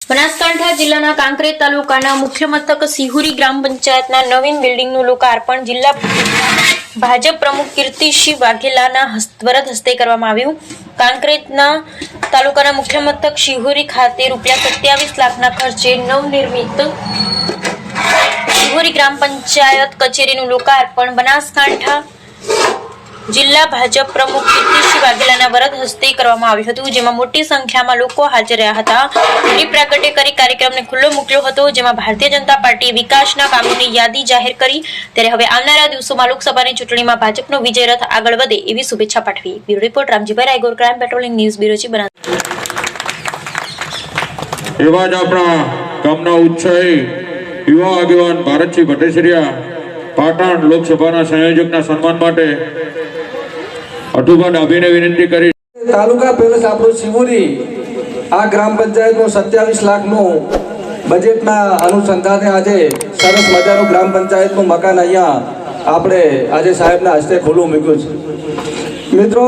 બનાસકાંઠા જિલ્લાના કાંકરેજ તાલુકાના મુખ્ય મથક સિહુરી ગ્રામ પંચાયતના નવીન બિલ્ડિંગનું લોકાર્પણ જિલ્લા ભાજપ પ્રમુખ કીર્તિસિંહ વાઘેલાના વરદ હસ્તે કરવામાં આવ્યું. કાંકરેજના તાલુકાના મુખ્ય મથક સિહુરી ખાતે ₹27 લાખના ખર્ચે નવનિર્મિત સિહુરી ગ્રામ પંચાયત કચેરીનું લોકાર્પણ બનાસકાંઠા જિલ્લા ભાજપ પ્રમુખ કીર્તિસિંહ વાઘેલાના વરદ હસ્તે કરવામાં આવ્યું હતું, જેમાં મોટી સંખ્યામાં લોકો હાજર રહ્યા હતા. દીપ પ્રાગટ્ય કરી કાર્યક્રમને ખુલ્લો મૂક્યો હતો, જેમાં ભારતીય જનતા પાર્ટીએ વિકાસના કામોની યાદી જાહેર કરી. ત્યારે હવે આવનારા દિવસોમાં લોકસભાની ચૂંટણીમાં ભાજપનો વિજય રથ આગળ વધે એવી શુભેચ્છા પાઠવી. Bureau report Ramjibhai Raigor, crime patrolling news bureau Banaskantha. એવા જ આપણા ગામના ઉત્સાહી યુવા આગેવાન ભારતસિંહ ભટ્ટેસરિયા પાટણ લોકસભાના સંયોજકના સન્માન માટે અઠુભા ડાભીને વિનંતી કરી. તાલુકા પેલેસ આપણું સિહુરી આ ગ્રામ પંચાયતનું 27 લાખનું બજેટના અનુસંધાને આજે સરસ મજાનું ગ્રામ પંચાયતનું મકાન અહીંયા આપણે આજે સાહેબના હસ્તે ખુલ્લું મૂક્યું છે. મિત્રો,